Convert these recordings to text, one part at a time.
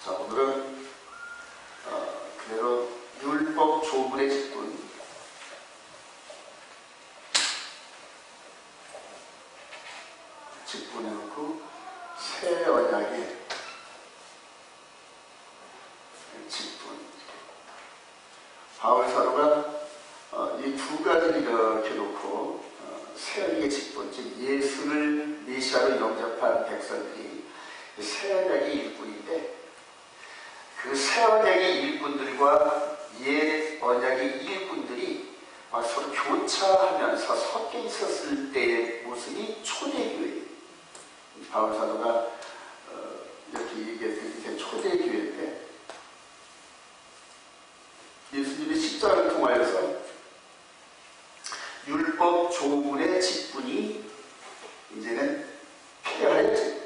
자, 오늘은 그대로 율법 조문의 직분해놓고 새 언약의 직분. 바울 사도가 이 두 가지를 이렇게 놓고 새 언약의 직분, 즉 예수를 메시아로 영접한 백성들이 새 언약의 일꾼인데, 그 새 언약의 일꾼들과 옛 언약의 일꾼들이 서로 교차하면서 섞여 있었을 때의 모습이 초대교회. 바울 사도가 이렇게 얘기했을 때 초대교회인데, 예수님의 십자가를 통하여서 율법 조문의 직분이 이제는 폐하였지.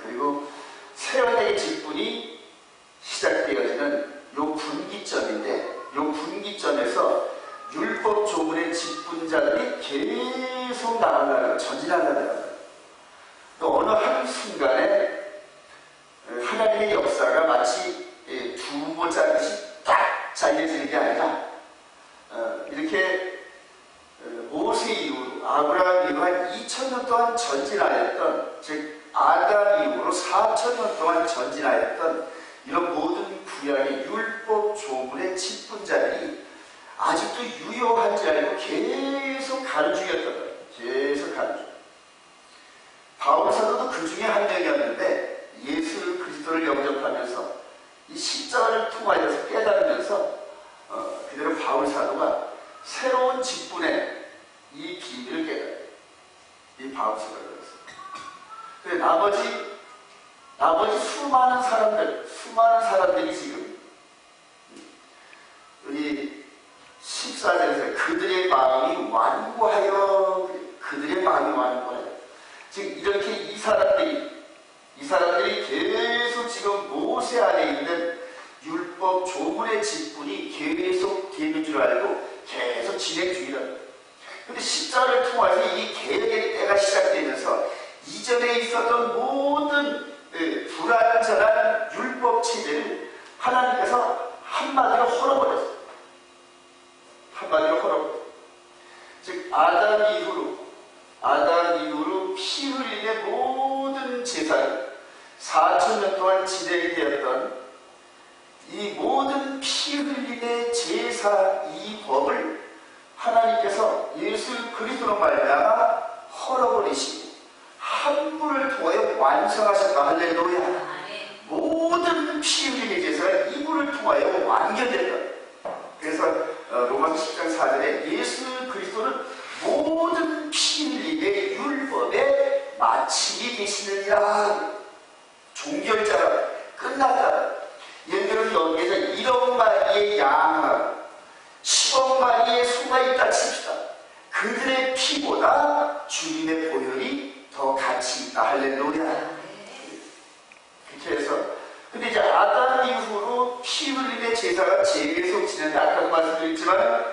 그리고 새 언약의 직분이 시작되어지는 요 분기점인데, 요 분기점에서 율법 조문의 직분자들이 계속 나아가요. 전진하려고. 또 어느 한순간에 하나님의 역사가 마치 두부 짜듯이 딱 잘려지는 게 아니라 이렇게 모세 이후로 아브라함 이후 한 2000년 동안 전진하였던, 즉 아담 이후로 4000년 동안 전진하였던 이런 모든 구약의 율법 조문의 직분자들이 아직도 유효한 줄 알고 계속 가는 중이었던 거예요. 계속 가는 중. 바울 사도도 그 중에 한 명이었는데, 예수 그리스도를 영접하면서 이 십자가를 통하여서 깨달으면서 그대로 바울 사도가 새로운 직분의 이 비밀을 깨달아요. 이 바울 사도가 그랬어요. 나머지 수많은 사람들이 지금 이 14절에서 그들의 마음이 완고하여, 즉 이렇게 이 사람들이 계속 지금 모세 안에 있는 율법 조문의 직분이 계속 되는 줄 알고 계속 진행 중이라는 거예요. 그런데 십자가를 통해서 이 개혁의 때가 시작되면서 이전에 있었던 모든 불완전한 율법 체제를 하나님께서 한마디로 헐어버렸어요. 즉 아담 이후로 피 흘림의 모든 제사를 4000년 동안 진행이 되었던 이 모든 피 흘림의 제사, 이 법을 하나님께서 예수 그리스도로 말미암아 헐어버리시고 한 분을 통하여 완성하셨다. 할렐루야. 모든 피 흘림의 제사가 이분을 통하여 완결된다. 그래서 로마서 10장 4절에 예수 그리스도는 모든 피 흘림의 율법의 마침이 되시느니라. 종결자라, 끝났다. 예를 들어서 여기에서 1억 마리의 양하고 10억 마리의 소가 있다 칩시다. 그들의 피보다 주님의 보혈이 더 가치 있다. 할렐루야. 그렇게 해서, 근데 이제 아담 이후로 피 흘림의 제사가 계속 진행돼. 아까도 말씀드렸지만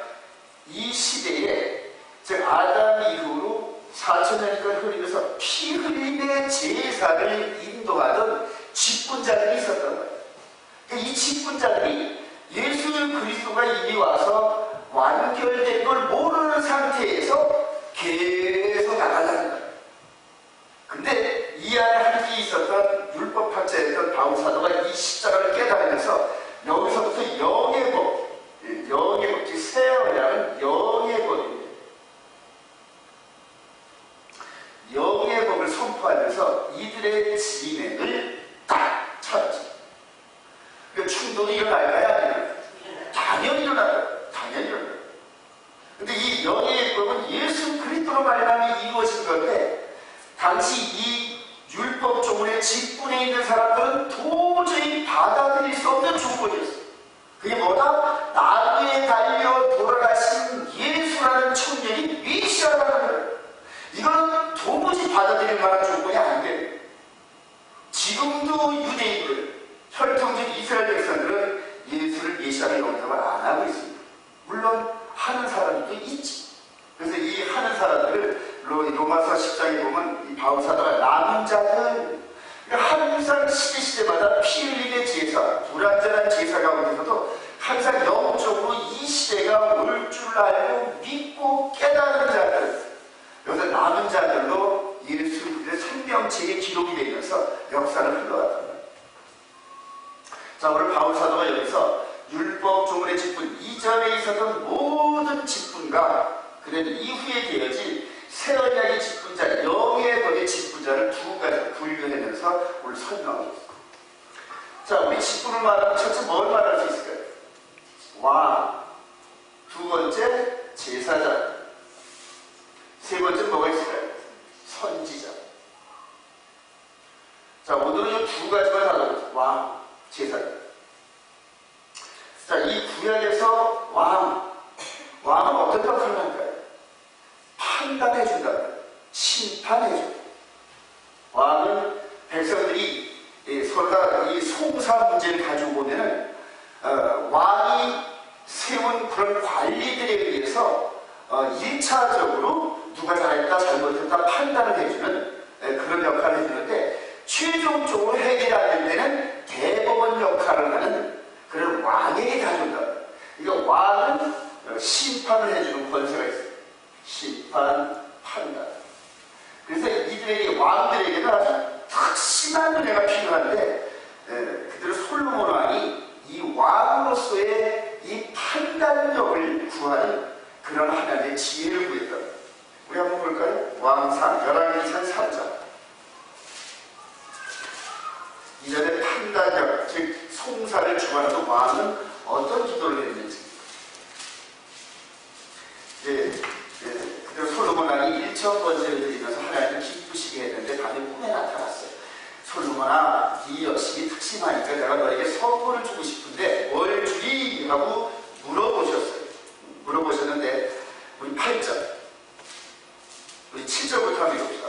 이 시대에, 즉 아담 이후로 4000년간 흘리면서 피 흘림의 제사를 인도하던 직분자들이 있었던 거예요. 이 직분자들이 예수 그리스도가 이미 와서 완결된 걸 모르는 상태에서 계속 나가려는 거예요. 근데 이 안에 함께 있었던 율법학자였던 바울 사도가 이 십자가를 깨달으면서 여기서부터 영의 법, 즉 새 언약은 영의 법입니다. 영의 법을 선포하면서 이들의 진행을 딱 찾지. 그러니까 충돌이 일어날까요? 아니면 당연히 일어나요. 근데 이 영의 법은 예수 그리스도로 말미암아 이루어진 건데, 당시 이 율법 조문의 직분에 있는 사람들은 도저히 받아들일 수 없는 조건이었어요. 그게 뭐다? 나무에 달려 돌아가신 예수라는 청년이 메시아라는 거예요. 이거는 도무지 받아들일 만한 조건이 안 돼요. 지금도 유대인들, 혈통적 이스라엘 백성들은 예수를 메시아로 영접을 안 하고 있습니다. 물론 하는 사람도 있지. 그래서 이 하는 사람들을 로마서 10장에 보면 이 바울 사도가 남은 자들, 하는 시대마다 피 흘림의 제사, 불완전한 제사 가운데서도 항상 영적으로 이 시대가 올 줄 알고 믿고 깨달은 자들, 여기서 남은 자들로 예수 그리스도의 생명책에 기록이 되면서 역사를 흘러갔다. 자, 오늘 바울 사도가 여기서 율법 조문의 직분, 이전에 있었던 모든 직분과 그는 이후에 되어질 새 언약의 직분자, 영의 법의 직분자를 두 가지 분류하면서 오늘 설명하고 있습니다. 자, 우리 직분을 말하면 첫째 뭘 말할 수 있을까요? 왕. 두 번째 제사장. 세 번째 뭐가 있을까요? 선지자. 자, 오늘은 이 두 가지만 다뤄보죠. 왕, 제사장. 자, 이 구약에서 왕은 어떤 역할을 할까요? 판단해준다. 심판해준다. 왕은 백성들이 서로가 이 송사 문제를 가지고 보면은 왕이 세운 그런 관리들에 의해서 1차적으로 누가 잘했다 잘못했다 판단을 해주는 그런 역할을 해주는데, 최종적으로 해결할 때는 대법원 역할을 하는 그런 왕에게 가져온다. 그러니까 왕은 심판을 해주는 권세가 있어요. 심판, 판단. 그래서 이들에게, 왕들에게는 아주 특심한 은혜가 필요한데, 그대로 솔로몬 왕이 이 왕으로서의 이 판단력을 구하는 그런 하나님의 지혜를 구했다. 우리 한번 볼까요? 왕상, 열왕기상 3장. 이전에 판단력, 즉 송사를 주관하는 왕은 어떤 기도를 했는지. 그대로 솔로몬 왕이 1,000번째를 드리면서 하나님을 기쁘시게 했는데 밤에 꿈에 나타났어요. 솔로몬아, 네 열심히 특심하니까 내가 너에게 선물을 주고 싶은데 뭘 주리? 하고 물어보셨는데 우리 8절, 우리 7절부터 한번 읽읍시다.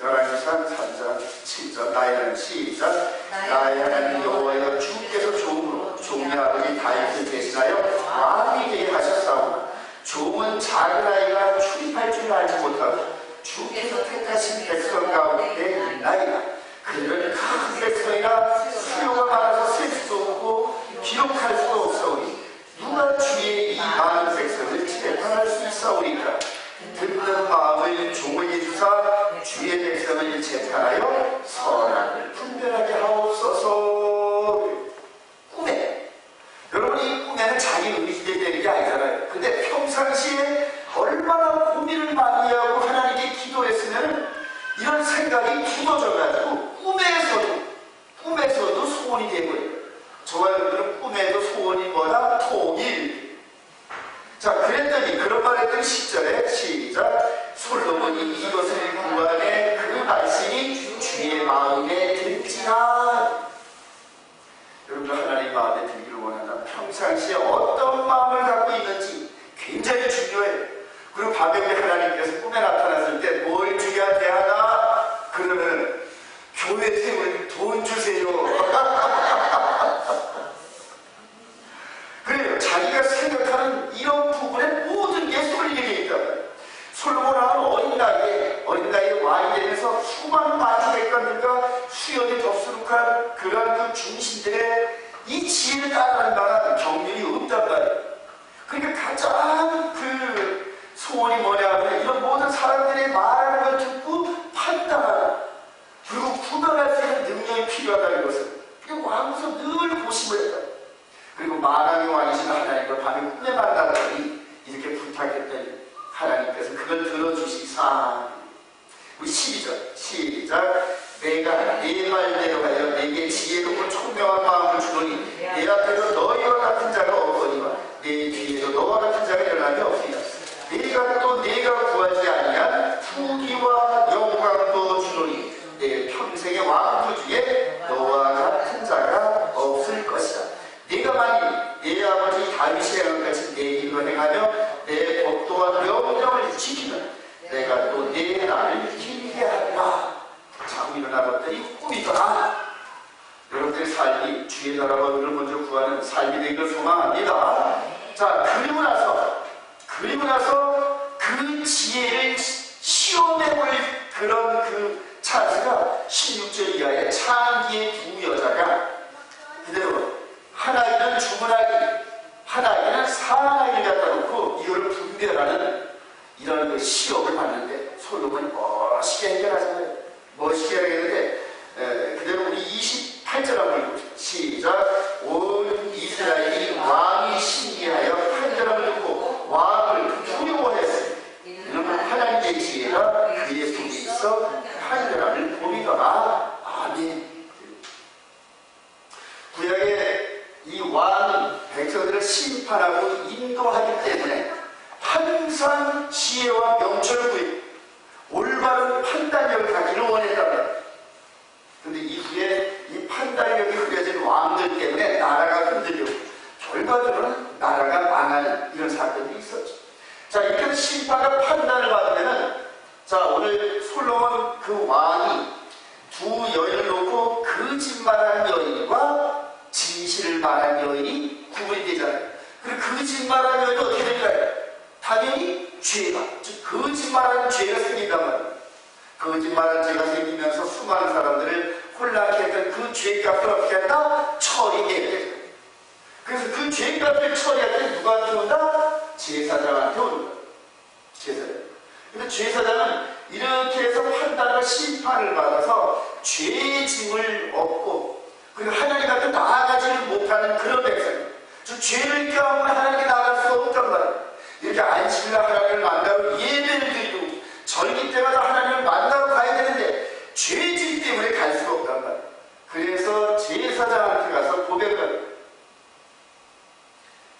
열왕기상 3장 7절. 나의 하나님, 시작. 나의 하나님 여호와여, 주께서 종으로 종의 아버지 다윗을 대신하여 왕이 되게 하셨사오나 종은 작은 아이가 출입할 줄 알지 못하고 주께서 택하신 백성 가운데 있나이다. 그들은 큰 백성이라 수요가 많아서 셀 수도 없고 기록할 수도 없사오니 누가 주의 이 많은 백성을 재판할 수 있사오리까? 듣는 마음을 종에게 주사 주의 백성을 재판하여 선악을 분별하게 하옵소서. 꿈에, 여러분이 꿈에는 자기 의지대로 되는 게 아니잖아요. 근데 평상시에 얼마나 고민을 많이 하고 하나님께 기도했으면 이런 생각이 굳어져가지고 꿈에서도 소원이 되고요. 저와 여러분들은 꿈에도 소원이 뭐다? 통일. 자, 그랬더니 그런 말 했더니 10절에 시작. 솔로몬이 이것을 구하네 그 말씀이 주의 마음에 들지나. 여러분들 하나님 마음에 들기를 원한다. 평상시에 어떤 마음을 갖고 있는지 굉장히 중요해요. 그리고 밤에 하나님께서 꿈에 나타났을 때 뭘 주야 대하나? 그러면 교회 세우는 돈 주세요. 그래요. 자기가 생각하는 이런 부분에 모든 게 쏠리게 되어 있다. 솔로몬 왕은 어린 나이에 왕이 되면서 수많은 만주백관들과 수연이 덥수룩한 그런 그 중심들의 이 지혜를 따라가는 만한 경륜이 없단 말이에요. 그러니까 가장 그 소원이 뭐냐 하면 이런 모든 사람들의 말하는 걸 듣고 판단하고 그리고 구별할 수 있는 능력이 필요하다는 것을 왕으로서 늘 고심을 했다. 그리고 만왕의 왕이신 하나님과 밤에 꿈에 만났더니 이렇게 부탁했더니 하나님께서 그걸 들어주시사. 우리 12절 시작. 내가 네 말대로 하여 내게 지혜롭고 총명한 마음을 주노니 내 앞에서 너희와 같은 자가 없거니와 내 뒤에도 너와 같은 자가 일어나며 없으리라. 내가 구하지 아니한 후기와 영광도 주노니 내 평생의 왕부 중에 너와 같은 자가 없을 것이다. 네가 만일 내 아버지 다윗의 행함같이 내 일을 행하며 내 법도와 명령을 지키면 내가 또 내 날을 길게 하리라. 자고 일어나봤더니 꿈이더라. 여러분들의 삶이 주의 나라와 의를 먼저 구하는 삶이 되기를 소망합니다. 자, 그리고 나서 그 지혜를 시험해볼 그런 그 찬스가 16절에 이하에 창기의 두 여자가 그대로 한 아이는 죽은 아이, 한 아이는 산 아이를 갖다 놓고 이거를 분별하는 이런 그 시험을 받는데 솔로몬이 멋있게 해결하잖아요. 멋있게 해결했는데 그대로 우리 28절 한번 읽어보시죠. 시작. 온 이스라엘이 왕이 신기하여 판결함을 듣고 왕을 두려워했으니 이는 하나님의 지혜가 그의 속에 있어 판결함을 보이더라. 아멘. 구약의 이 왕은 백성들을 심판하고 인도하기 때문에 항상 지혜와 명철부에 올바른 판단력을 갖기를 원했단 말이에요. 그런데 이후에 이 판단력이 흐려진 왕들 때문에 나라가 흔들리고 결과적으로는 나라가 망하는 이런 사건이 있었죠. 자, 이렇게 심판과 판단을 받으면은 자, 오늘 솔로몬 그 왕이 두 여인을 놓고 거짓말한 여인과 진실을 말한 여인이 구분이 되잖아요. 그리고 거짓말한 여인은 어떻게 될까요? 당연히 죄가, 즉 거짓말하는 죄가 생긴단 말이에요. 거짓말하는 죄가 생기면서 수많은 사람들을 혼란케 했던 그 죄값을 어떻게 한다? 처리해야 돼요. 그래서 그 죄값을 처리할 때 누구한테 온다? 제사장한테 온다. 제사장. 근데 제사장은 이렇게 해서 판단과 심판을 받아서 죄짐을 얻고 그리고 하나님 앞에 나아가지를 못하는 그런 백성. 즉 죄를 껴안고 하나님께 나아갈 수 없단 말이에요. 이렇게 안식일날 하나님을 만나러 예배를 드리고 절기 때마다 하나님을 만나러 가야 되는데 죄짐 때문에 갈 수가 없단 말이에요. 그래서 제사장한테 가서 고백을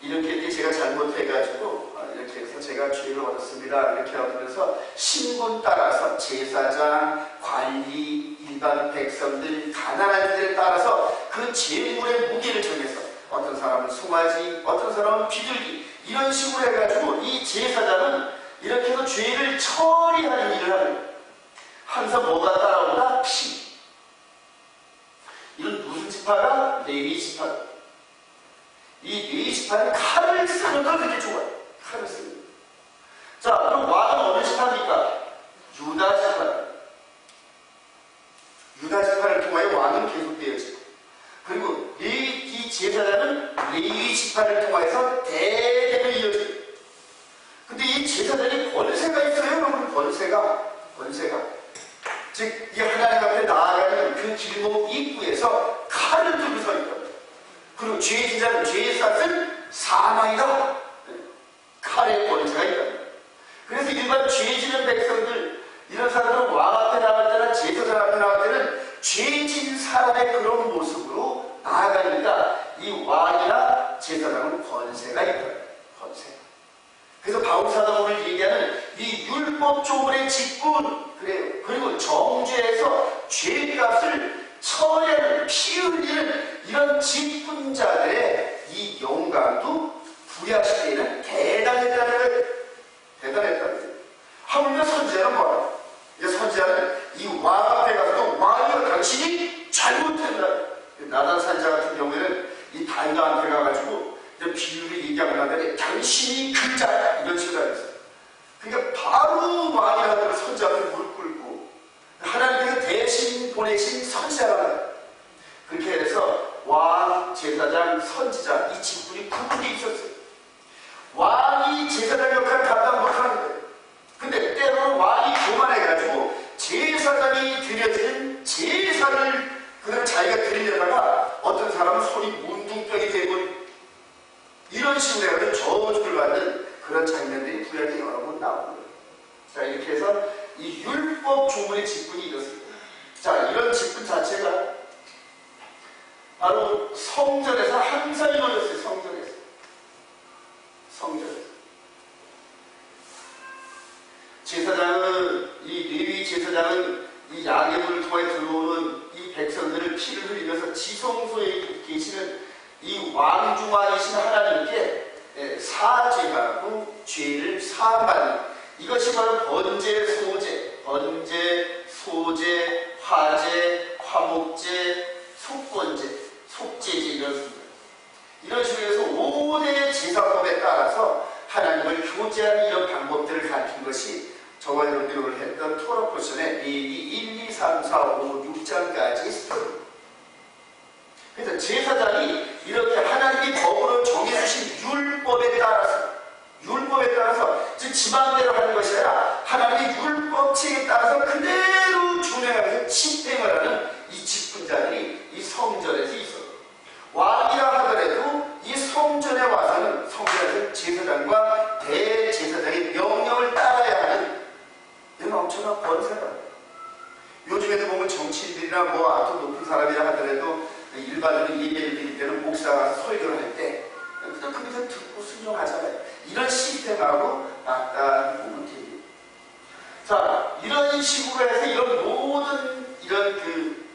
이렇게 제가 잘못해가지고 이렇게 해서 제가 죄를 얻었습니다. 이렇게 하면서 신분 따라서 제사장, 관리, 일반 백성들, 가난한 자들에 따라서 그 재물의 무게를 정해서 어떤 사람은 송아지, 어떤 사람은 비둘기 이런 식으로 해가지고 이 제사장은 이렇게 해서 죄를 처리하는 일을 하는 거예요. 항상 뭐가 따라온다? 피. 이건 무슨 지파가? 레위 지파. 이 레위 지파는 칼을 쓰는 걸 그렇게 좋아해요. 칼을 쓰는 거. 자, 그럼 왕은 어느 지파입니까? 유다 지파. 유다 지파를 통하여 왕은 계속되어지고 그리고 이 제사장은 레위 지파를 통해서 대대로 이어져요. 근데 이 제사장이 권세가 있어요. 그럼 권세가 즉 이 하나님 앞에 나아가는 그 길목 입구에서 칼을 들고 서 있다. 그리고 죄진 자는 죄의 싹은 사망이다. 칼의 권세가 있다. 그래서 일반 죄지는 백성들 이런 사람들은 왕 앞에 나갈 때나 제사장 앞에 나갈 때는 죄진 사람의 그런 모습으로 나아가니까 이 왕이나 제사장은 권세가 있다. 권세. 그래서 바울사도가 오늘 얘기하는 이 율법 조문의 직분 그래요. 그리고 정죄에서 죄값을 처리하는 피 흘리는 이런 직분자들의 이 영광도 구약시대에는 대단했다는 거예요. 대단했다는 거예요. 하물며 선지자는 뭐야? 선지자는 이 왕 앞에 가서 왕이여 당신이 잘못했다. 나단 산자 같은 경우에는 이 다윗한테 가가지고 비유를 얘기하고 나더니 당신이 그자야 이런 식으로 하면서 그러니까 바로 왕이라는 선지 앞에 무릎 꿇고 하나님께서 대신 보내신 선지자라는 그렇게 해서 왕, 제사장, 선지자 이 직분이 구분이 있었어요. 왕이 제사장 역할을 감당 못하는 거예요. 근데 때로는 왕이 교만해가지고 제사장이 드려지는 제사를 그냥 자기가 드리려다가 어떤 사람은 손이 문둥병이 되고 이런 식으로 해가지고 저주를 받는 그런 장면들이 구약에 여러 번 나오는 거예요. 자, 이렇게 해서 이 율법 조문의 직분이 이렇습니다. 자, 이런 직분 자체가 바로 성전에서 항상 이루어졌어요. 성전에서. 제사장은, 이 레위 제사장은 이 야훼물을 통해 들어오는 이 백성들을 피를 흘리면서 지성소에 계시는 이 왕중왕이신 하나님께 사죄하고 죄를 사함받는 이것이 바로 번제, 소제, 화제, 화목제, 속번제, 속제제 이렇습니다. 이런 식으로 해서 5대 제사법에 따라서 하나님을 교제하는 이런 방법들을 가르친 것이 저와 여러분들이 오늘 했던 토라 포션에 이 1, 2, 3, 4, 5, 6장까지 있어요. 그래서 제사장이 이렇게 하나님이 법으로 정해주신 율법에 따라서 즉 지방대로 하는 것이 아니라 하나님의 율법칙에 따라서 그대로 준행하면서 집행을 하는 이 직분자들이 이 성전에서 있어요. 왕이라 하더라도 이 성전에 와서는 성전에서 제사장과 대제사장의 명령을 따라야 하는 이런 엄청난 권세가. 요즘에도 보면 정치인들이나 뭐 아주 높은 사람이라 하더라도 일반적으로 예배를 드릴 때는 목사가 설교를 할 때 그냥 그 밑에 듣고 순종하잖아요. 이런 시스템하고 맞닿아 보면 돼요. 자, 이런 식으로 해서 이런 모든 이런 그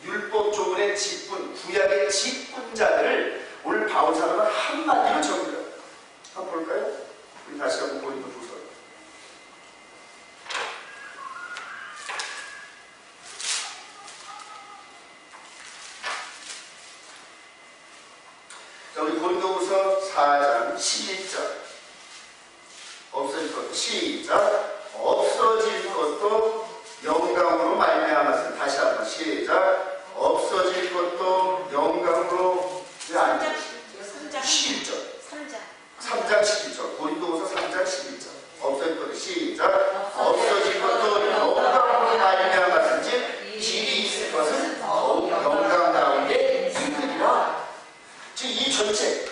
율법 조문의 직분, 구약의 직분자들을 오늘 바울사도는 한마디로 정리해요. 한번 볼까요? 우리 다시 한번 고린도후서. 자, 우리 고린도후서 4장 11절. 없어질 것도 시작. 없어질 것도 영광으로 말미암았으니. 다시 한번 시작. 없어질 것도 영광으로. 왜 안 돼? 11절. 3장 11절. 고린도후서 3장 11절. 없어질 것도 시작. 없어질 것도 영광으로 말미암았으니 길이 있을 것은 더욱 영광 가운데 있으리라. 즉 이 전체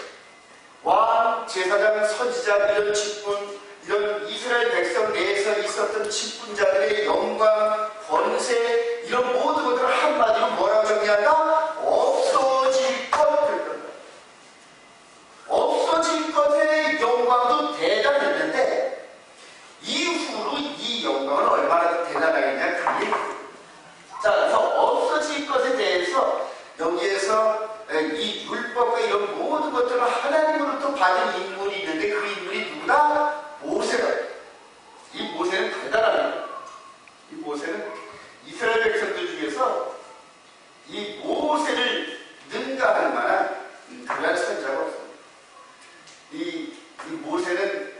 왕, 제사장, 선지자 이런 직분, 이런 이스라엘 백성 내에서 있었던 직분자들의 영광, 권세 이런 모든 것들을 한마디로 뭐라고 정리한다? 없어질 것. 없어질 것의 영광도 대단했는데 이후로 이 영광은 얼마나 대단하겠냐 그 얘기. 자, 그래서 없어질 것에 대해서 여기에서 이 율법과 이런 모든 것들을 하나님으로부터 받은 인물이 있는데 그 인물이 누구다? 모세가. 이 모세는 대단합니다. 이 모세는 이스라엘 백성들 중에서 이 모세를 능가할 만한 그러한 선지자가 없습니다. 이 모세는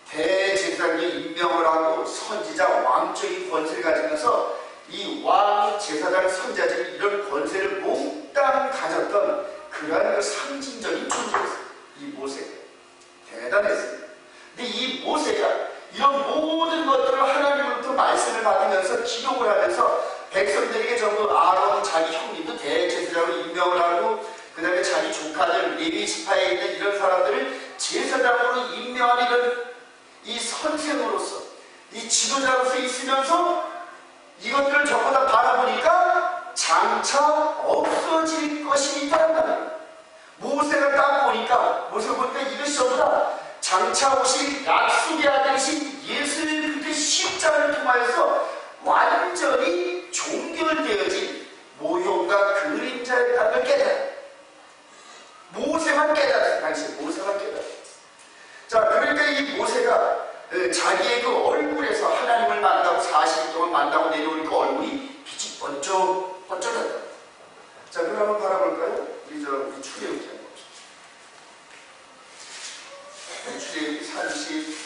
대제사장이 임명을 하고 선지자 왕적인 권세를 가지면서 이 왕, 제사장, 선지자들이 이런 권세를 몽땅 가졌던 그러한 그 상징적인 존재였어요. 이 모세가 대단했습니다. 근데 이 모세가 이런 모든 것들을 하나님으로부터 말씀을 받으면서 기록을 하면서 백성들에게 전부 아론 자기 형님도 대제사장으로 임명을 하고 그 다음에 자기 조카들 레위 지파에 있는 이런 사람들을 제사장으로 임명한 이런 이 선생으로서 이 지도자로서 있으면서 이것들을 전부 다 바라보니까 장차 없어질 것이 있다는 말이에요. 모세가 딱 보니까 이것이 전부 다 장차 오실 약속의 아들이신 예수 그리스도의 십자가를 통하여서 완전히 종결되어진 모형과 그림자였다는 걸 깨달아요. 모세만 깨달았어요. 당시 모세만 깨달았어요. 자, 그러니까 이 모세가 자기의 그 얼굴에서 하나님을 만나고 40일 동안 만나고 내려오니까 얼굴이 빛이 번쩍번쩍하다. 자, 그럼 한번 바라볼까요? 우리 출애굽기 한번 봅시다. 출애굽기 34장.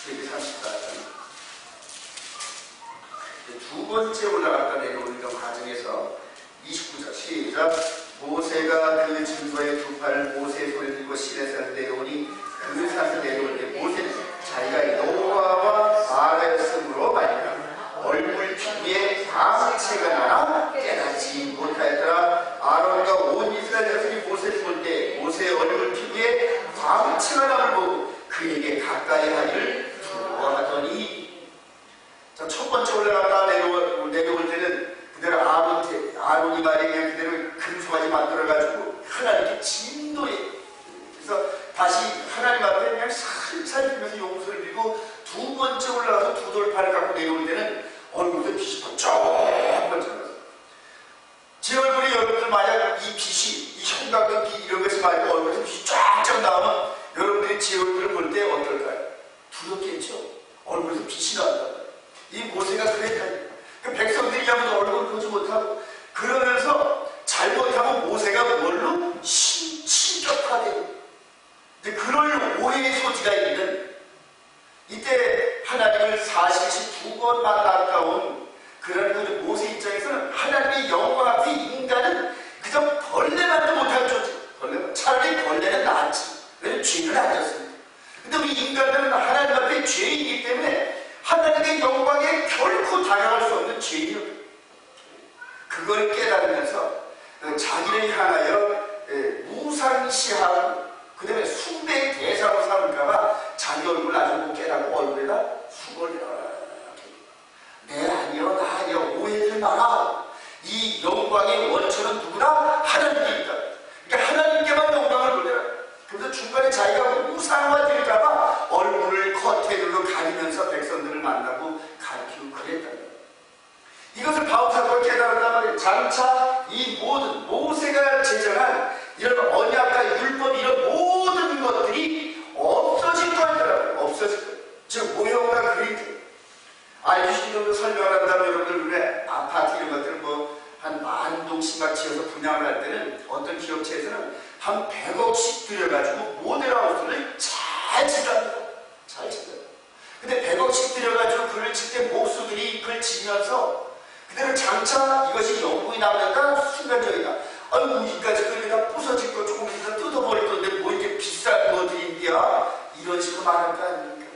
출애굽기 34장. 두 번째 올라갔다 내려오는 과정에서 29절 시작. 모세가 그 증거의 두 팔을 모세의 손에 들고 시내산에서 내려오니 그 산에서 내려올 때 모세는 자기가 여호와와 말하였으므로 말이라 얼굴 피부에 광채가 나나 깨닫지 못하였더라. 아론과 온 이스라엘 자손이 모세를 볼 때 모세의 얼굴 피부에 광채가 남을 보고 그에게 가까이 하기를 두려워하더니. 자, 첫 번째 올라갔다 내려올 때는 그대로 아론이 말에 그냥 그대로 금송아지 만들어가지고 하나님께 진도해. 그래서 다시 하나님 앞에 그냥 살살 들면서 용서를 빌고 두 번째 올라가서 두 돌팔을 갖고 내려올 때는 얼굴에 빛이 번쩍번쩍하면서 제 얼굴에 여러분들 만약 이 빛이 이 형광등빛 이런 것이 말고 얼굴에 빛이 쫙쫙 나오면 여러분들이 제 얼굴을 볼 때 어떨까요? 두렵겠죠? 얼굴에서 빛이 나온다. 이 모세가 그랬다니. 백성들이 아무도 얼굴을 보지 못하고 그러면서 잘못하면 모세가 뭘로? 신격화돼요. 그럴 오해의 소지가 있는 이때 하나님을 40시 2번 만났다온 그런 그 모세 입장에서는 하나님의 영광 앞에 인간은 그저 벌레만도 못할 존재. 차라리 벌레는 낫지. 왜냐면 죄를 안 졌습니다. 근데 우리 인간들은 하나님 앞에 죄이기 때문에 하나님의 영광에 결코 다가갈 수 없는 죄인이에요. 그걸 깨달으면서 자기를 향하여 무상시하고 그 다음에 숭배의 대상으로 삼을까봐 자기 얼굴을 아주 못 깨닫고 얼굴에다 수건을 내 아니여 나 아니여 오해하지 마라. 이 영광의 원천은 누구다? 하나님입니다. 그러니까 하나님께만 영광을 돌려라. 그래서 중간에 자기가 무상화 될까봐 얼굴을 커튼으로 가리면서 백성들을 만나고 가르치고 그랬다. 이것을 바울사도가 깨달았단 말이에요. 장차 이 모든 모세가 제정한 이런 언약과 율법 이런 모든 것들이 없어질 거라고요. 없어질 거예요. 즉 모형과 그림 알주시 정도 설명을 한다면 여러분들 왜 아파트 이런 것들은 뭐 한 10,000동씩 막 지어서 분양을 할 때는 어떤 기업체에서는 한 100억씩 들여가지고 모델하우스를 잘 짓답니다. 잘 짓어요. 근데 100억씩 들여가지고 그걸 질 때 목수들이 그걸 지면서 그대로 장차 이것이 영국이 나오니까 순간적이다. 아이고 여기까지 그러니까 부서질 거 조금 있어 뜯어버릴 건데 뭐 이렇게 비싼 것들인데야 이런 식으로 말할 거 아닙니까?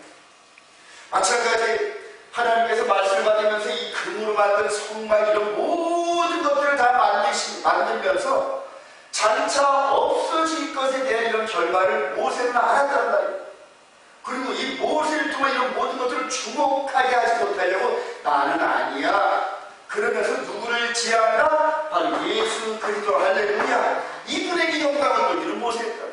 마찬가지 하나님께서 말씀을 받으면서 이 금으로 만든 성막 이런 모든 것들을 다 만들면서 장차 없어질 것에 대한 이런 결과를 모세는 알았단 말이에요. 그리고 이 모세를 통해 이런 모든 것들을 주목하게 하지 못하려고 나는 아니야. 그러면서 누구를 지향한다? 바로 예수 그리스도 할렐루야. 이분에게 영광을 돌리는 모세였다.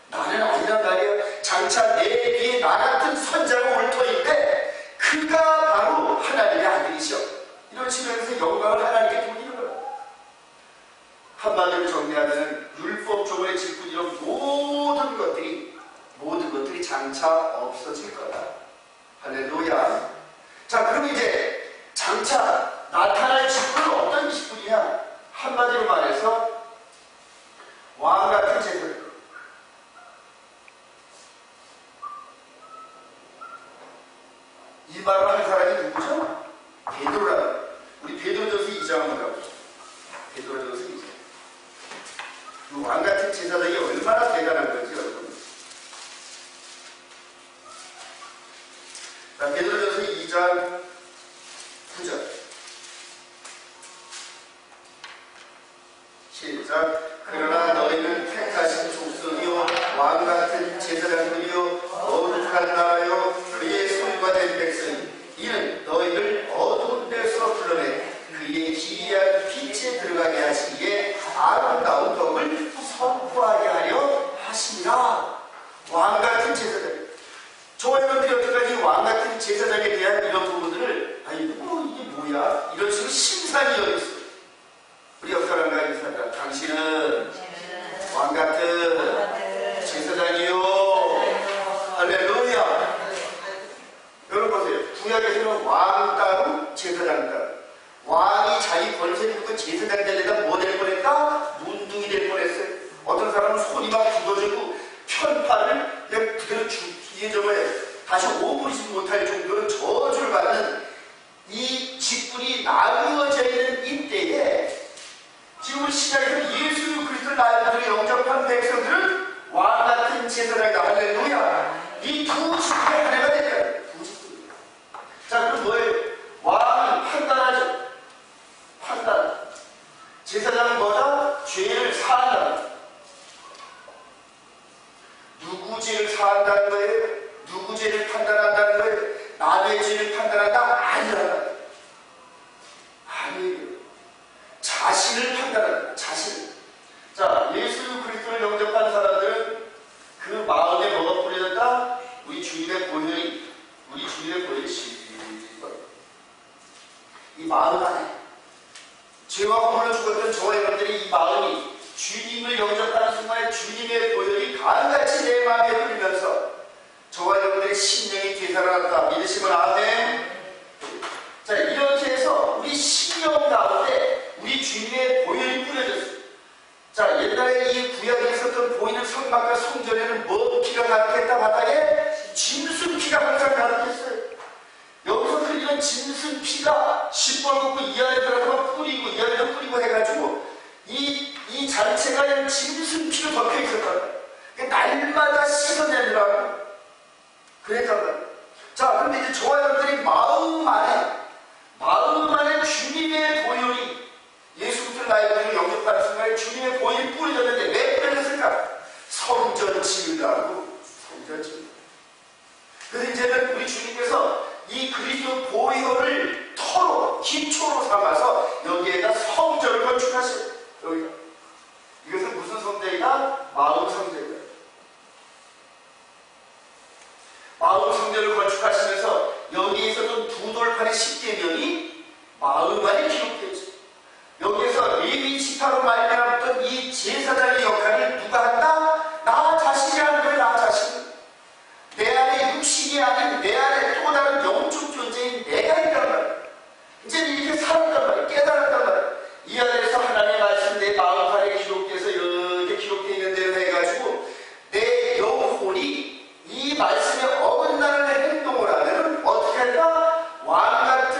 나는 아니란 말이야. 장차 내 뒤에 나 같은 선자가 올 터인데 그가 바로 하나님의 아들이셔. 이런 식으로 해서 영광을 하나님께 돌리는 거야. 한마디로 정리하면 율법적으로 짓고 이런 모든 것들이 장차 없어질 거다. 할렐루야. 자, 그럼 이제 장차 나타날 직분은 어떤 직분이냐? 한마디로 말해서 왕같은 제사장. 이 말을 한 사람이 누구죠? 베드로라. 우리 베드로전서 2장 한번 가보죠. 베드로전서 2장. 그 왕같은 제사장이 얼마나 대단한 건지 여러분. 자, 베드로전서 2장 9절. 시작. 그러나 너희는 택하신 족속이요 왕같은 제사장들이요 거룩한 나라요 그의 소유가 된 백성이 이는 너희를 어두운 데서 불러내 그의 기이한 빛에 들어가게 하시기에 아름다운 덕을 선포하게 하려 하시니라. 왕같은 제사장. 저와 여러분들이 여태까지 왕같은 제사장에 대한 이런 부분들을 아니 이게 뭐야? 이런 식으로 심산이 여겼어요. 우리 옆 사람과 인사합니다. 당신은 왕같은 제사장이요. 할렐루야. 여러분 보세요. 구약에서는 왕 따로 제사장 따로. 왕이 자기 권세를 두고 제사장 되려다 뭐 될 뻔했다? 문둥이 될 뻔했어요. 어떤 사람은 손이 막 굳어지고 편파를 그냥 그대로 뒤에 저거에 다시 오므리지 못할 정도로 저주를 받는 이 직분이 나누어져 있는 이때에 지금 시작에서 예수 그리스도를 나의 영접한 백성들은 왕같은 제사장이다. 할렐루야. 이 두 직분의 하나가 되잖아요. 두 직분. 자, 그럼 뭐예요? 왕은 판단하죠. 판단. 제사장은 뭐다? 죄를 사한다. 누구 죄를 사한다는 거예요? 누구 죄를 판단한다는 거예요? 남의 죄를 판단한다? 아니라. 아니에요. 자신을 판단한다. 자신. 자, 예수 그리스도를 영접한 사람들은 그 마음에 뭐가 뿌려졌다? 우리 주님의 보혈이 실리는 이 마음 안에 죄와 허물로 죽었던 저와 여러분들이 이 마음이 주님을 영접하는 순간에 주님의 보혈이 강같이 내 마음에 흐르면서 저와 여러분들의 심령이 되살아났다. 믿으시면 아멘. 자, 그런데 이제 저와 여러분들이 마음 안에 주님의 보혈이 예수 그리스도를 나의 구주로 영접하는 순간에 주님의 보혈이 뿌려졌는데 왜 뿌려졌을까? 성전 지으라고. 성전 지으라고. 그래서 이제는 우리 주님께서 이 그리스도 보혈을 터로 기초로 삼아서 여기에다 성전을 건축하세요. 여기가. 이것은 무슨 성전이다? 마음 성전이다. 마음 성전을 건축하시면서 여기에 있었던 두 돌판의 십계명이 마음 안에 기록되어 있어요. 여기에서 레위 지파로 말미암았던 이 제사장의 역할을 누가 한다? 나 자신이 하는 거예요. 나 자신. 내 안에 육신이 아닌 내 안에 또 다른 영적 존재인 내가 있단 말이에요. 이제 이렇게 살았단 말이에요. 깨달았단 말이에요. 이 안에서 하나님의 말씀 내 마음판에 기록돼서 이렇게 기록되어 있는 대로 해가지고 내 영혼이 이 말씀에 어긋나는 행동을 하면 어떻게 할까? 왕같은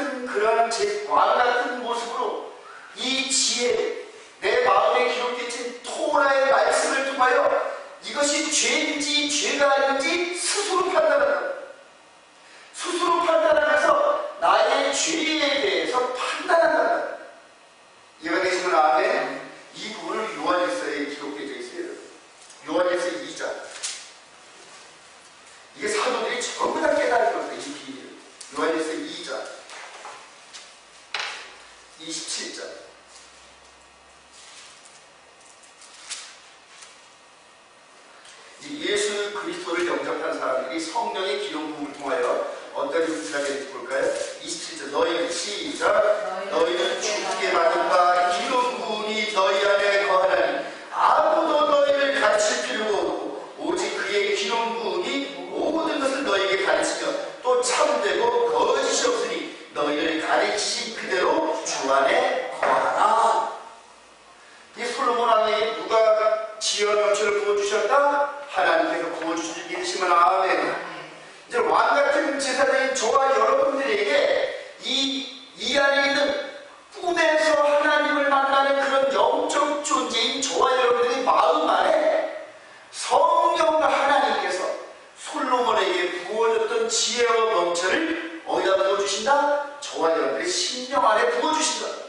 왕같은 모습으로 이 지혜, 내 마음에 기록되어 있는 토라의 말씀을 통하여 이것이 죄인지 죄가 아닌지 스스로 판단한다. 스스로 판단하면서 나의 죄에 대해서 판단한다. 이해가 되시면 아멘. 이 부분을 요한일서에 기록되어 있어요. 요한일서 2장. 이게 사도들이 전부 다 깨달을 겁니다. 이 비밀을. 요한일서 2장 27절. 예수 그리스도를 영접한 사람들이 성령의 기름 부음을 통하여 어떤 흉수가 되는지 볼까요? 27절. 너희는 시작. 너희는 주께 받은 바 기름 부음이 너희 안에 거하나니 아무도 너희를 가르칠 필요가 없고 오직 그의 기름 부음이 모든 것을 너희에게 가르치며 또 참되고 거짓이 없으니 너희를 가르치신 그대로 주 안에 거하라. 이 솔로몬 왕에게 누가 지혜와 명철을 부어주셨다? 하나님께서 부어주신 줄 믿으시면 아멘. 이제 왕같은 제사장인 저와 여러분들에게 이 안에 있는 꿈에서 하나님을 만나는 그런 영적 존재인 저와 여러분들의 마음 안에 성령 하나님께서 솔로몬에게 부어줬던 지혜와 명철을 어디다 부어주신다? 저와 여러분들의 심령 안에 부어주신다.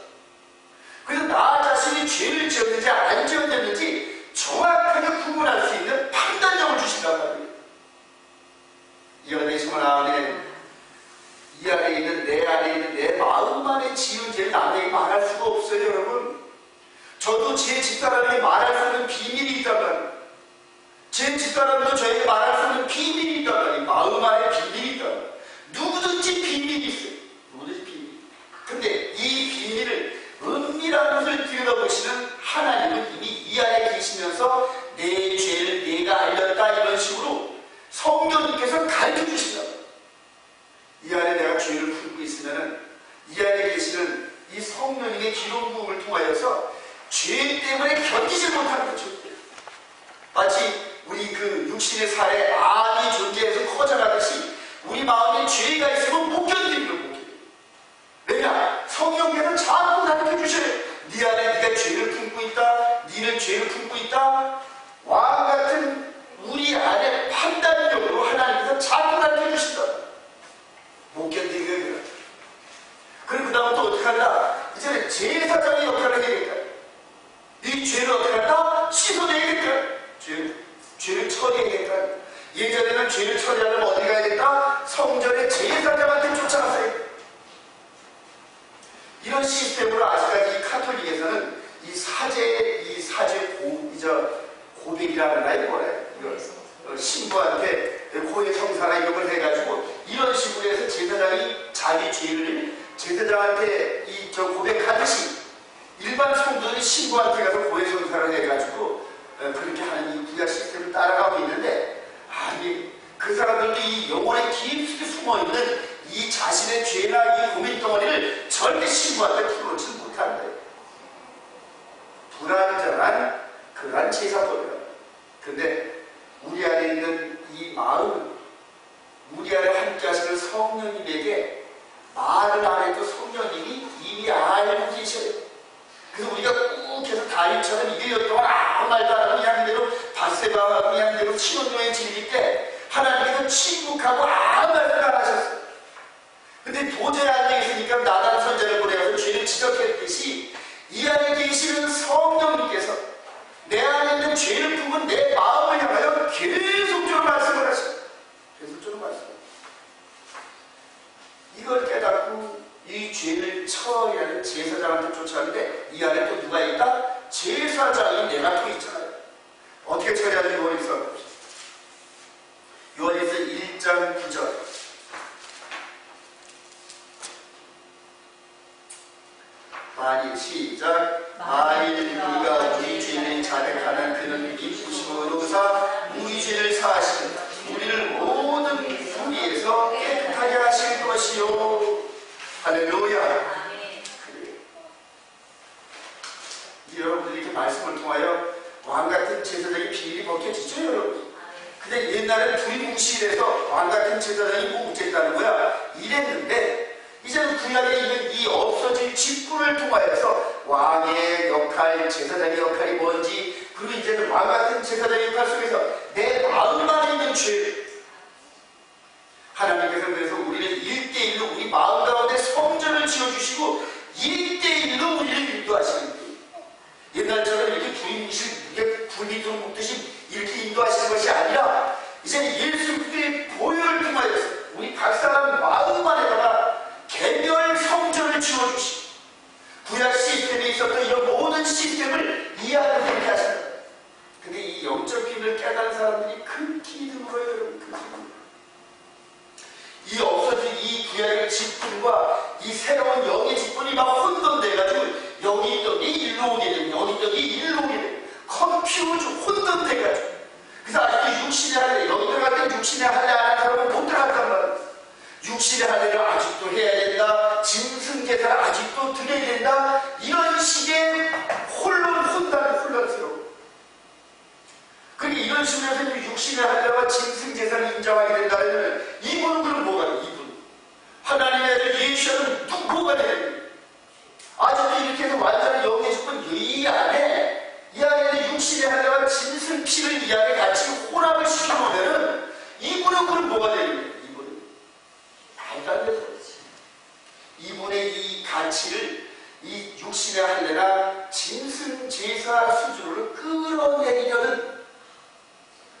그래서 나 자신이 죄를 지었는지 안 지었는지 정확하게 구분할 수 있는 판단력을 주신단 말이에요. 이해가 되시면 아멘. 이 안에 있는 내 안에 있는 내 마음 안에 지은 죄를 남에게 말할 수가 없어요, 여러분. 저도 제 집사람에게 말할 수 있는 비밀이 있단 말이에요. 제 집사람도 저에게 말할 수 있는 비밀이 있단 말이에요. 마음 안에 비밀이 있단 말이에요. 누구든지 비밀이 있어요. 누구든지 비밀. 근데 이 비밀을 은밀한 것을 들여다보시는 하나님은 이미 이 안에 계시면서 내 죄를 내가 알렸다 이런 식으로 성령님께서 가르쳐 주신다. 이 안에 내가 죄를 풀고 있으면 이 안에 계시는 이 성령님의 기름 부음을 통하여서 죄 때문에 견디지 못하는 거죠. 마치 우리 그 육신의 살에 암이 존재해서 커져가듯이 우리 마음에 죄가 있으면 못 견디는 거예요. 못 견디는. 왜냐? 성령께서는 자꾸 가르쳐 주셔요. 네 안에 네가 죄를 품고 있다. 네는 죄를 품고 있다. 왕 같은 우리 안에 판단력으로 하나님께서 자꾸 가르쳐 주신다. 못 견디는 거예요. 그럼 그 다음 또 어떻게 한다? 이제는 제사장의 역할을 해야겠다. 이 죄를 어떻게 한다? 씻어내야겠다. 죄를 처리해야겠다. 예전에는 죄를 처리하려면 어디 가야겠다? 성전의 제사장한테 쫓아가세요. 이런 시스템으로 아직까지 이 카톨릭에서는 이 사제 고백이라는 나이 뭐래? 신부한테 고해 성사나 이런 걸 해가지고 이런 식으로 해서 제사장이 자기 죄를 제사장한테 고백하듯이 일반 성도들이 신부한테 가서 고해 성사를 해가지고 그렇게 하는 이 구약 시스템을 따라가고 있는데 아니 그 사람들도 이 영혼에 깊숙이 숨어있는 이 자신의 죄나 이 고민 덩어리를 절대 신부한테 풀어놓지 못한다. 불완전한 그러한 제사법이다. 근데 우리 안에 있는 이 마음, 우리 안에 함께 하시는 성령님에게 말을 안 해도 성령님이 이미 알고 계셔요. 그래서 우리가 꾹 해서 다윗처럼 1년 동안 아무 말도 안 하고 그냥 그대로 바세바와 그냥 그대로 신혼여행 즐길 때 하나님께서 침묵하고 아무 말도 안 하셨어요. 예수님은 내 마음을 향하여 계속적으로 말씀을 하십니다. 계속적으로 말씀을. 이걸 깨닫고 이 죄를 처리하는 제사장한테 쫓아가는데 이 안에 또 누가 있다? 제사장이 내가 또 있잖아요. 어떻게 처리하는지 요한일서 봅시다. 요한일서 1장 9절. 만일 시작. 만일 우리가 우리 죄를 자백하는 그는 기쁘심으로사 우리 죄를 사하시는 우리를 모든 불의에서 깨끗하게 하실 것이요. 할렐루야. 여러분들이 이렇게 말씀을 통하여 왕같은 제사장의 비밀이 벗겨지죠, 여러분. 근데 옛날에는 둘이 뭉실해서 왕같은 제사장이 뭉쳤다는 거야. 이랬는데 이제는 구약에 있는 이 없어질 직분을 통하여서 왕의 역할, 제사장의 역할이 뭔지, 그리고 이제는 왕같은 제사장의 역할 속에서 내 마음 안에 있는 죄, 하나님께서 그래서 우리를 1대1로 우리 마음 가운데 성전을 지어주시고 1대1로 우리를 인도하시는 거예요. 옛날처럼 이렇게 이렇게 굴비도 묶듯이 이렇게 인도하시는 것이 아니라 이제는 예수 그리스도의 보혈을 통하여서 우리 각 사람 마음 안에다가 개별 성전을 지어주시고 구약 시스템에 있었던 이런 모든 시스템을 이해하는 그렇게 하신다. 근데 이 영적 비밀을 깨달은 사람들이 극히 드물어요, 여러분. 극히 드물어요. 이 없어진 이 구약의 직분과 이 새로운 영의 직분이 막 혼돈돼가지고 여기 있던 게 일로 오게 되고 여기 있던 게 일로 오게 되고 컨퓨즈 혼돈돼가지고 그래서 아직도 육신의 할례 여기 들어갈 때 육신의 할례 안 하는 사람은 못 들어갔단 말이에요. 육신의 할례를 아직도 해야 된다. 짐승제사를 아직도 드려야 된다. 이런 식의 혼란스러워. 그러니까 이런 식으로 해서 육신의 할례와 짐승제사를 인정하게 된다면 이분은 그럼 뭐가 돼요? 이분 하나님의 아들 예수는 뭐가 돼요? 아직도 이렇게 해서 완전히 영의 직분 이 안에 육신의 할례와 짐승 피를 이 안에 같이 혼합을 시켜놓으면 이분은 그럼 뭐가 되는 거예요? 이분은 말도 안 되는 거지. 이분의 이 가치를 이 육신의 할례나 짐승 제사 수준으로 끌어내리려는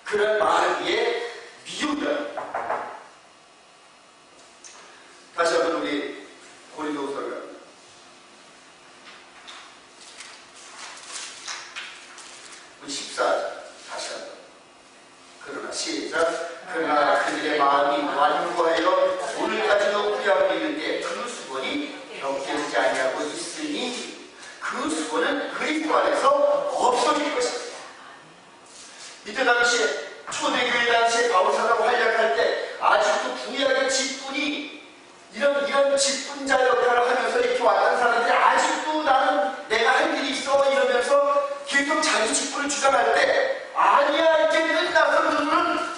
그런 말을 위해 미운다. 다시 한번 우리 고린도후서를 갑니다. 우리 14절 다시 한번. 그러나 시작. 그러나 그들의 마음이 완고하여 오늘까지도 구약을 읽는데 그 수건이 벗겨지지 아니하고 있으니 그 수건은 그리스도 안에서 없어질 것입니다. 이때 당시에 초대교회 당시에 바울사도가 활약할 때 아직도 구약의 직분이 이런 직분자 역할을 하면서 이렇게 왔던 사람들이 아직도 나는 내가 할 일이 있어 이러면서 계속 자기 직분을 주장할 때 아니야 이제 끝나서 너는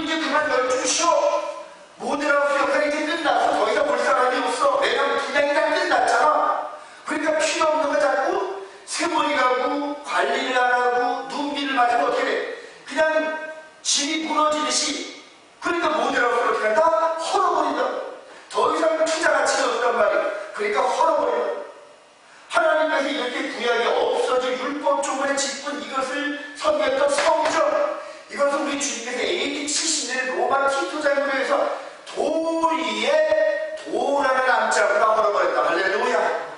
이제 그만 열주셔 모델하우스 역할이 이제 끝나서 더 이상 볼 사람이 없어. 왜냐면 분양이 다 끝났잖아. 그러니까 필요 없는 거 자꾸 세월이 가고 관리를 안 하고 눈비를 맞으면 어떻게 돼? 그냥 집이 무너지듯이. 그러니까 모델하우스를 그냥 다 헐어버린다. 더 이상 투자 가치가 없단 말이야. 그러니까 헐어버린다. 하나님께서 이렇게 구약이 없어질 율법조문의 직분 이것을 섬겼던 성전, 이것은 우리 주님께서 AD 70년에 로마 티토장으로 해서 돌 위에 돌 하나 남지 않고 헐어버렸다. 할렐루야.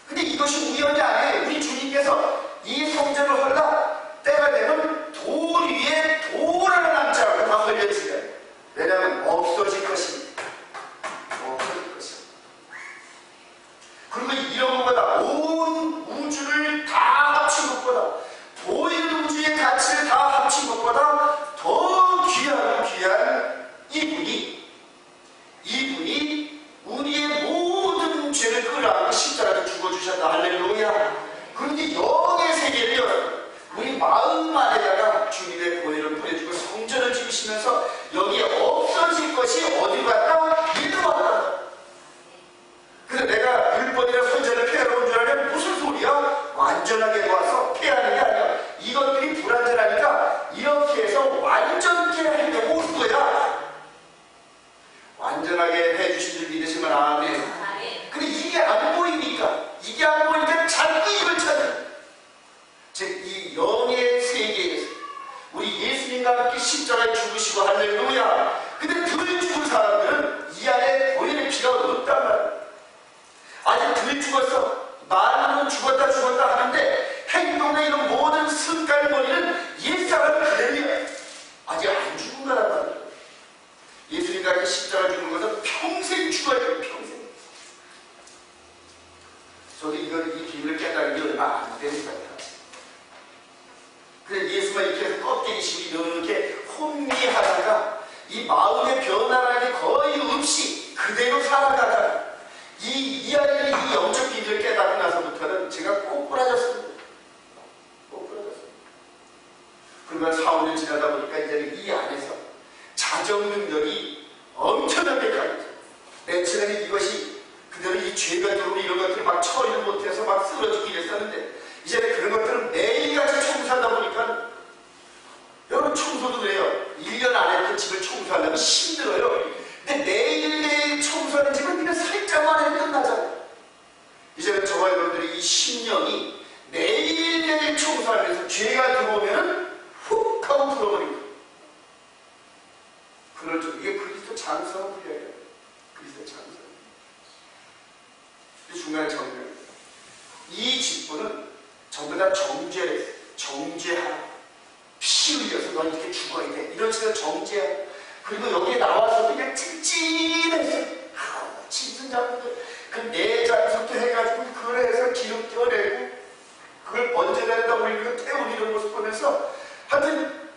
근데 이것이 우연이 아니에요. 우리 주님께서 이 성전을 헐다 때가 되면 돌 위에 돌 하나 남지 않고 다 헐려지게. 왜냐하면 없어질 것입니다. 없어질 것입니다. 그리고 이런 것보다 온 우주를 다 합친 것보다 보이는 우주의 가치를 다 합친 것보다 더 귀한 이분이 우리의 모든 죄를 끌어안고 십자가에 죽어주셨다. 할렐루야. 그런데 영의 세계를 열어요. 우리가 십자가 죽는 것은 평생 죽어야 돼요. 평생. 저도 이 비밀을 깨달은 게 얼마 안 되는 거예요. 그래 예수가 이렇게 해서 껍데기식으로 이렇게 혼미하다가 이 마음의 변화라는 게 거의 없이 그대로 살아가다가 이 아이의 이 영적 비밀을 깨닫고 나서부터는 제가 꼬꾸라졌습니다. 꼬꾸라졌습니다. 그러면 4, 5년 지나다 보니까 이제는 이 안에서 자정 능력이 엄청나게 강해져. 맨처음에 이것이 그대로 이 죄가 들어오면 이런 것들을 막 처리를 못해서 막 쓰러지기 이랬었는데 이제는 그런 것들은 매일같이 청소하다 보니까 여러분 청소도 그래요. 1년 안에 그 집을 청소하려면 힘들어요. 근데 매일매일 청소하는 집은 그냥 살짝만 해도 끝나잖아요. 이제는 저와 여러분들이 이 심령이 매일매일 청소하면서 죄가 들어오면 훅 하고 들어버립니다. 그럴 줄 이게 그리스도 장성한 분야예요. 그리스도 장성. 중간에 정리합니다. 이 직분은 전부 다 정죄하라. 피 흘려서 넌 이렇게 죽어야 돼. 이런 식으로 정죄하라. 그리고 여기에 나와서 그냥 찜찜해서 짐승 잡는데 그 내장부터 해가지고 그걸 해서 기름 껴내고 그걸 번져낸다 우리가 태우는 이런 모습 보면서 하여튼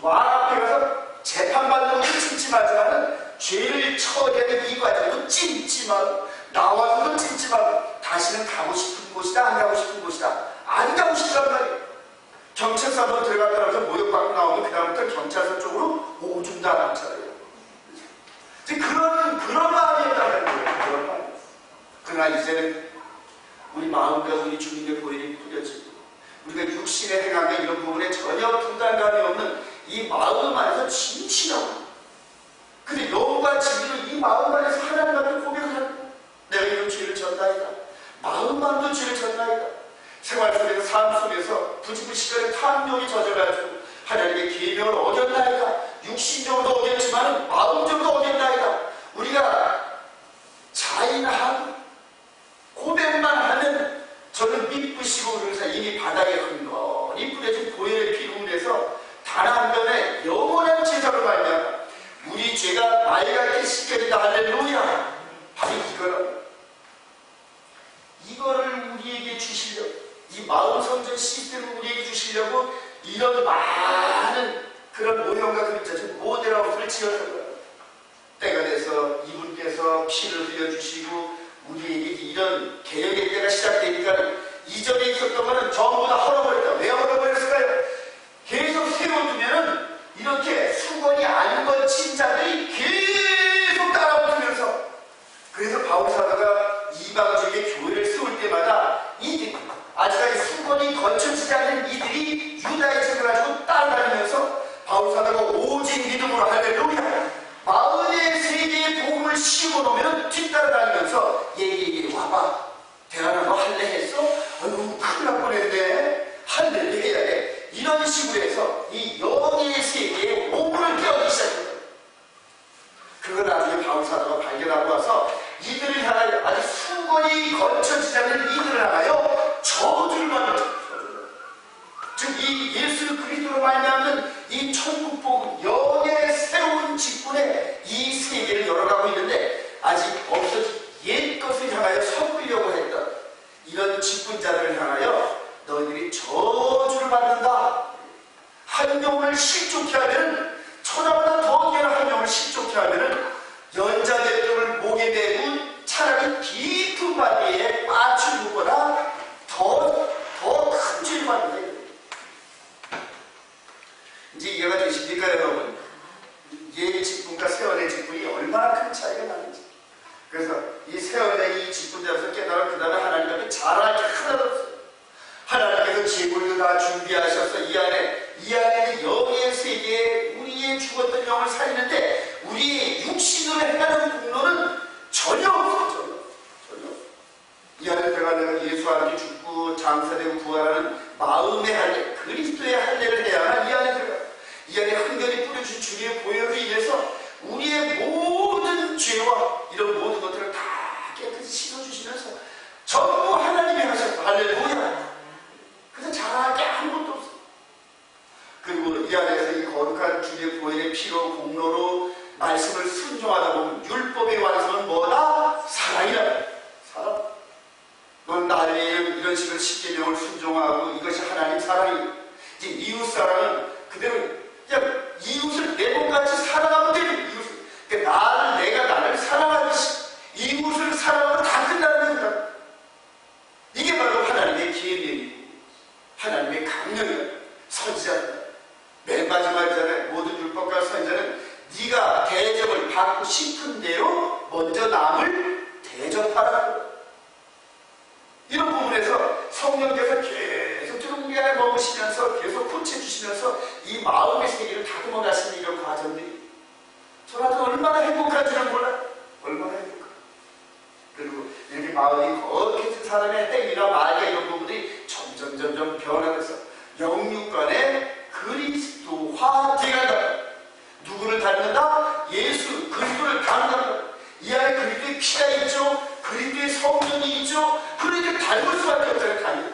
왕 앞에 가서 재판받는 것도 찜찜하지만은 죄를 처리하는 이 과정도 찜찜하고 나와서도 찜찜하고 다시는 가고 싶은 곳이다 안 가고 싶은 곳이다 안 가고 싶단 말이에요. 경찰서 한번 들어갔다 해서 모욕받고 나오면 그 다음부터 경찰서 쪽으로 오줌 다 남잖아요. 그런 마음이었다는 거예요. 그런 마음. 그러나 이제는 우리 마음과 우리 주님의 보혈이 뿌려지고 우리가 육신의 행함과 이런 부분에 전혀 부담감이 없는 이 마음 안에서 진실하고 근데 영과 진리로 이 마음 안에서 하나님 앞에 고백하는 내가 이런 죄를 졌나이다. 마음만도 죄를 졌나이다. 생활 속에서 삶 속에서 부지부식간에 탐욕이 젖어가지고 하나님의 계명을 어겼나이다. 육신적으로 어겼지만 마음적으로 어겼나이다. 우리가 자인하고 고백만 하면 저는 미쁘시고 그러면서 이미 바닥에 흥건히 뿌려진 보혈의 피로 인해서 단 한 번의 영원한 제사로 말미암아 우리 죄가 맑게 씻겨진다. 할렐루야. 바로 이거를 우리에게 주시려고 이 마음성전 시스템을 우리에게 주시려고 이런 많은 그런 모형과 그림자 즉 모델하우스를 지었던 거예요. 때가 돼서 이분께서 피를 흘려주시고 우리에게 이런 개혁의 때가 시작되니까 이전에 있었던 것은 전부 다 헐어버렸다. 왜 헐어버렸을까요? 계속 세워두면 이렇게 수건이 안 거친 자들이 계속 따라붙으면서 그래서 바울사도가 이방적인 교회를 세울 때마다 이들이 아직까지 수건이 거쳐지지 않는 이들이 유다인을 가지고 따라다니면서 바울사도가 오직 믿음으로 할렐루야 마흔의 세계의 복음을 씌워놓으면 뒤따라다니면서 예예예 와봐 대한아 너 할래 했어? 아이고 큰일 날 뻔했네 할래를 해야 돼 이런 식으로 해서 이 영의 세계에 오물을 깨우기 시작합니다. 그걸 나중에 바울사도가 발견하고 와서 이들을 향하여 아주 수건이 거쳐지지 않는 이들을 향하여 저주를 받는 즉 이 예수 그리스도로 말미암는 이 천국복음 영의 새로운 직분에 이 세계를 열어가고 있는데 아직 없어진 옛 것을 향하여 섞으려고 했던 이런 직분자들을 향하여 너희들이 저주를 받는다. 한 영혼을 실족케 하면 천하보다 더 귀한 한 영혼을 실족케 하면 연자대통을 목에 매고 차라리 깊은 바위에 빠진 것보다 더 큰 죄를 받는다. 이제 이해가 되십니까 여러분? 옛 직분과 세월의 직분이 얼마나 큰 차이가 나는지. 그래서 이 세월의 이 직분자로서 깨달아 그 다음에 하나님 앞에 잘할 게 하나도 없어요. 하나님께서 재물도 다 준비하셔서 이 안에 영의 세계에 우리의 죽었던 영을 살리는데 우리의 육신으로 행하는 공로는 전혀 없어요. 전혀. 이 안에 내가 예수 안에 죽고 장사되고 부활하는 마음의 할례, 그리스도의 할례를 해야만 이 안에 들어가요. 이 안에 흥건히 뿌려준 주님의 보혈로 인해서 우리의 모든 죄와 이런 모든 것들을 다 깨끗이 씻어주시면서 전부 하나님이 하셨어. 할렐루야. 그래서 잘할 게 아무것도 없어. 그리고 이 안에서 이 거룩한 주님의 보혈의 피로 공로로 순종하다 보면 율법의 완성은 뭐다? 사랑이다. 사랑. 넌 나를 위해 이런 식으로 십계명을 순종하고 이것이 하나님 사랑이. 이제 이웃 사랑은 그대로 그냥 이웃을 내 몸같이 사랑하면 되는 이웃을. 그러니까 내가 나를 사랑하듯이 이웃을 사랑하면 다 끝나는 거다. 이게 바로 하나님의 계명이고 하나님의 강령이다. 선지자다. 맨 마지막이잖아요. 모든 율법과 선지자는 네가 대접을 받고 싶은 대로 먼저 남을 대접하라. 이런 부분에서 성령께서 계속적으로 우리 안에 머무시면서 계속 고쳐주시면서 이 마음의 세계를 다듬어 가시는 이런 과정들이 저한테 얼마나 행복한지는 몰라요. 얼마나 행복한지. 그리고 이렇게 마음이 거룩해진 사람의 행위나 말과 이런 부분들이 점점 변하면서 영육간의 그리스도화되어간다. 누구를 닮는다? 예수 그리스도를 닮는다. 이 안에 그리스도의 피가 있죠. 그리스도의 성령이 있죠. 그러니까 닮을 수밖에 없잖아요. 당연히.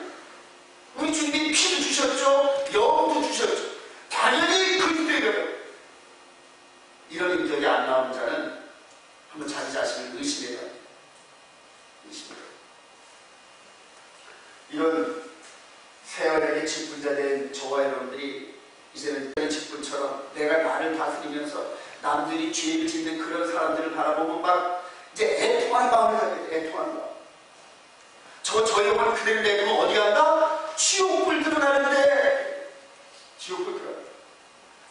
우리 주님이 피도 주셨죠. 영도 주셨죠. 당연히 그리스도예요. 이런 인격이 안 나오는 자는 한번 자기 자신을 의심해야 합니다. 이런 세월에게 직분자 된 저와 여러분들이 이제는 직분처럼 내가 나를 다스리면서 남들이 죄를 짓는 그런 사람들을 바라보면 막 이제 애통한 마음을 갖게 돼. 애통한 마음. 저 영혼을 그대로 내두면 어디 간다? 지옥불 드러나는데. 지옥불 드러나.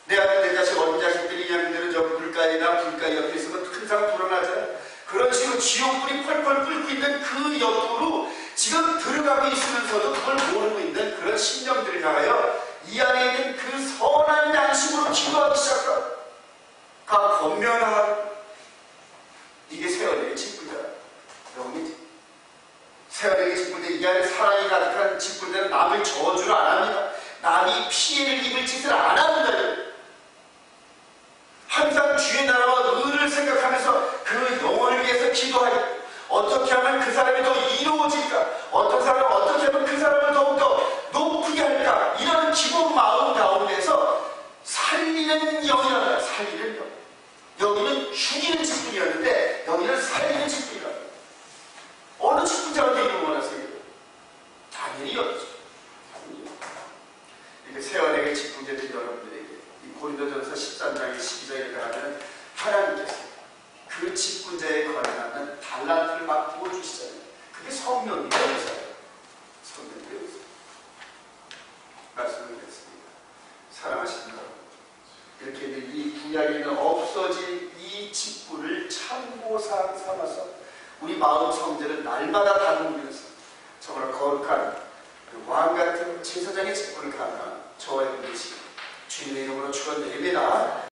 내 자식 어린 자식들이 그냥 저 불가에나 불가 옆에 있으면 항상 불어나잖아요. 그런 식으로 지옥불이 펄펄 끓고 있는 그 옆으로 지금 들어가고 있으면서도 그걸 모르고 있는 그런 심령들을 향하여 이 안에 있는 그 선한 양심으로 기도하기 시작하고 권면하고 이게 세월의 직분자라. 여기 세월의 직분자 이 안에 사랑이 가득한 직분자는 남을 저주를 안 합니다. 남이 피해를 입을 짓을 안 합니다. 항상 주의 나라와 의를 생각하면서 그 영혼을 위해서 기도하고 어떻게 하면 그 사람이 더 이루어질까? 어떤 사람은 어떻게 하면 그 사람을 더욱더 높게 할까? 이런 기본 마음 가운데서 살리는 영이란다. 살리는 영. 여기는 죽이는 직분이었는데 여기는 살리는 직분이다. 어느 직분자가 되기를 원하세요? 당연히 여기죠. 이렇게 세월에게 직분자된 여러분들에게 이 고린도전서 13장의 12절에 가면 하나님께서 그 직분자에 걸어가는 달란트를 막 부어주시잖아요. 그게 성령이 되어서요. 성령이 되어서 말씀을 드렸습니다. 사랑하시는 여러분, 이렇게 이 구약에는 없어진 이 직분을 참고사항 삼아서 우리 마음 성전을 날마다 다루면서 정말 거룩한 왕같은 제사장의 직분을 가나 저와 여러분이 주님의 이름으로 축원드립니다.